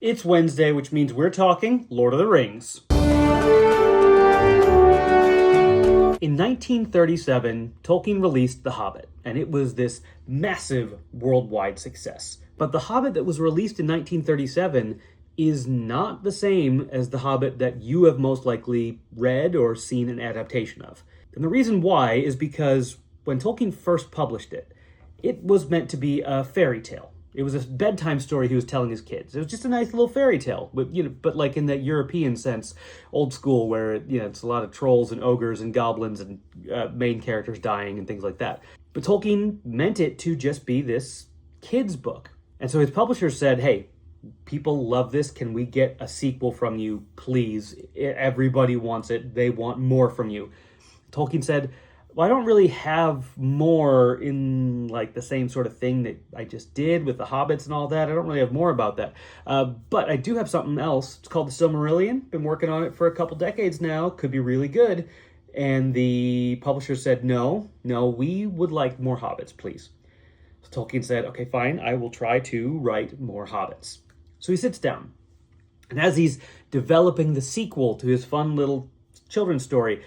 It's Wednesday, which means we're talking Lord of the Rings. In 1937, Tolkien released The Hobbit, and it was this massive worldwide success. But The Hobbit that was released in 1937 is not the same as The Hobbit that you have most likely read or seen an adaptation of. And the reason why is because when Tolkien first published it, it was meant to be a fairy tale. It was a bedtime story he was telling his kids. It was just a nice little fairy tale, but like in that European sense, old school, where it's a lot of trolls and ogres and goblins and main characters dying and things like that. But Tolkien meant it to just be this kids book, and so his publisher said, "Hey, people love this. Can we get a sequel from you, please? Everybody wants it. They want more from you." Tolkien said, "Well, I don't really have more in like the same sort of thing that I just did with the Hobbits and all that. I don't really have more about that. But I do have something else. It's called the Silmarillion. Been working on it for a couple decades now. Could be really good." And the publisher said, no, we would like more Hobbits, please." So Tolkien said, "Okay, fine. I will try to write more Hobbits." So he sits down. And as he's developing the sequel to his fun little children's story,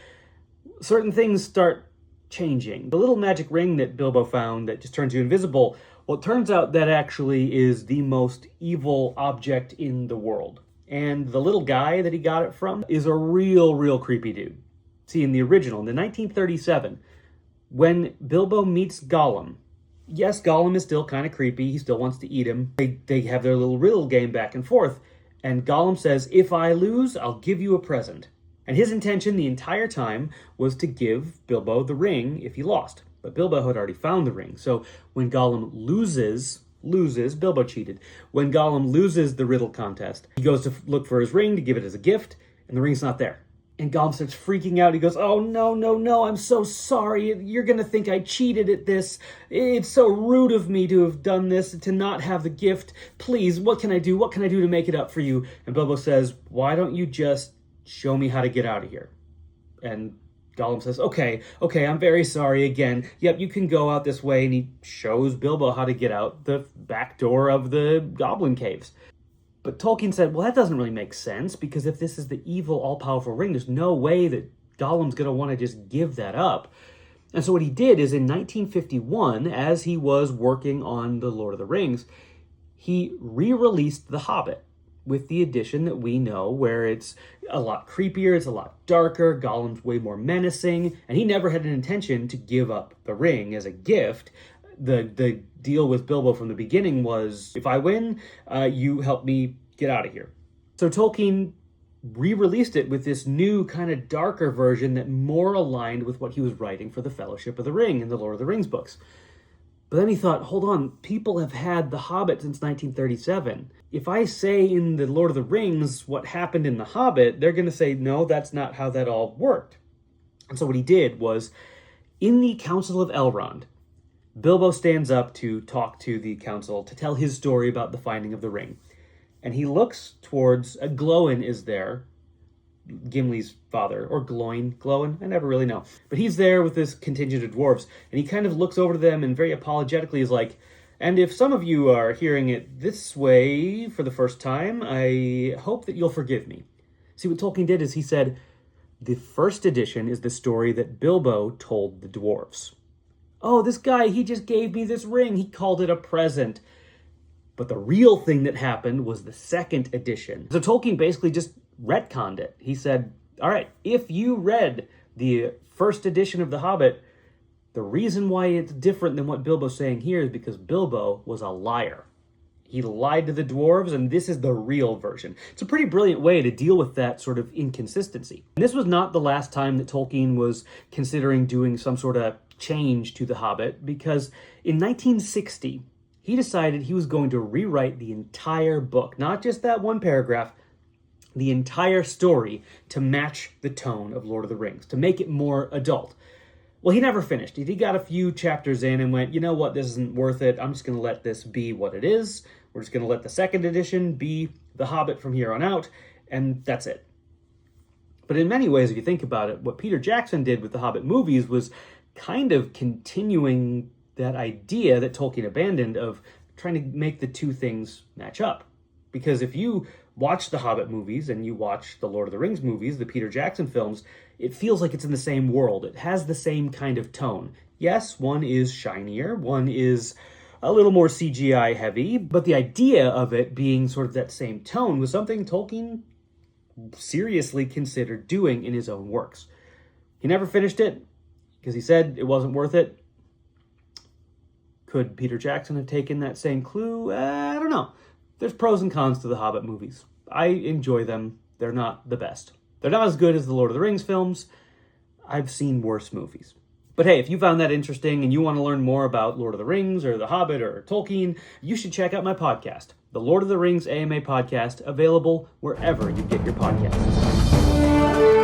certain things start changing. The little magic ring that Bilbo found that just turns you invisible, well, it turns out that actually is the most evil object in the world. And the little guy that he got it from is a real creepy dude. See, in the original, in 1937, when Bilbo meets Gollum, yes, Gollum is still kind of creepy. He still wants to eat him. They have their little riddle game back and forth. And Gollum says, "If I lose, I'll give you a present." And his intention the entire time was to give Bilbo the ring if he lost. But Bilbo had already found the ring. So when Gollum loses, Bilbo cheated. When Gollum loses the riddle contest, he goes to look for his ring to give it as a gift, and the ring's not there. And Gollum starts freaking out. He goes, "Oh, no, I'm so sorry. You're going to think I cheated at this. It's so rude of me to have done this, to not have the gift. Please, what can I do? What can I do to make it up for you?" And Bilbo says, "Why don't you just show me how to get out of here?" And Gollum says, okay, I'm very sorry again. Yep, you can go out this way. And he shows Bilbo how to get out the back door of the goblin caves. But Tolkien said, well, that doesn't really make sense, because if this is the evil, all-powerful ring, there's no way that Gollum's going to want to just give that up. And so what he did is in 1951, as he was working on The Lord of the Rings, he re-released The Hobbit, with the addition that we know, where it's a lot creepier, it's a lot darker, Gollum's way more menacing, and he never had an intention to give up the ring as a gift. The deal with Bilbo from the beginning was, if I win, you help me get out of here. So Tolkien re-released it with this new kind of darker version that more aligned with what he was writing for the Fellowship of the Ring and the Lord of the Rings books. But then he thought, hold on, people have had The Hobbit since 1937. If I say in The Lord of the Rings what happened in The Hobbit, they're going to say, no, that's not how that all worked. And so what he did was, in the Council of Elrond, Bilbo stands up to talk to the council, to tell his story about the finding of the ring. And he looks towards, Glóin is there, Gimli's father, or Glóin, I never really know. But he's there with this contingent of dwarves, and he kind of looks over to them and very apologetically is like, "And if some of you are hearing it this way for the first time, I hope that you'll forgive me." See, what Tolkien did is he said, the first edition is the story that Bilbo told the dwarves. Oh, this guy, he just gave me this ring. He called it a present. But the real thing that happened was the second edition. So Tolkien basically just retconned it. He said, all right, if you read the first edition of The Hobbit, the reason why it's different than what Bilbo's saying here is because Bilbo was a liar. He lied to the dwarves, and this is the real version. It's a pretty brilliant way to deal with that sort of inconsistency. And this was not the last time that Tolkien was considering doing some sort of change to The Hobbit, because in 1960, he decided he was going to rewrite the entire book, not just that one paragraph, the entire story to match the tone of Lord of the Rings, to make it more adult. Well, he never finished it. He got a few chapters in and went, you know what, this isn't worth it. I'm just going to let this be what it is. We're just going to let the second edition be The Hobbit from here on out, and that's it. But in many ways, if you think about it, what Peter Jackson did with the Hobbit movies was kind of continuing that idea that Tolkien abandoned of trying to make the two things match up. Because if you watch the Hobbit movies and you watch the Lord of the Rings movies, the Peter Jackson films, it feels like it's in the same world. It has the same kind of tone. Yes, one is shinier, one is a little more CGI heavy, but the idea of it being sort of that same tone was something Tolkien seriously considered doing in his own works. He never finished it because he said it wasn't worth it. Could Peter Jackson have taken that same clue? I don't know. There's pros and cons to the Hobbit movies. I enjoy them. They're not the best. They're not as good as the Lord of the Rings films. I've seen worse movies. But hey, if you found that interesting and you want to learn more about Lord of the Rings or The Hobbit or Tolkien, you should check out my podcast, the Lord of the Rings AMA Podcast, available wherever you get your podcasts.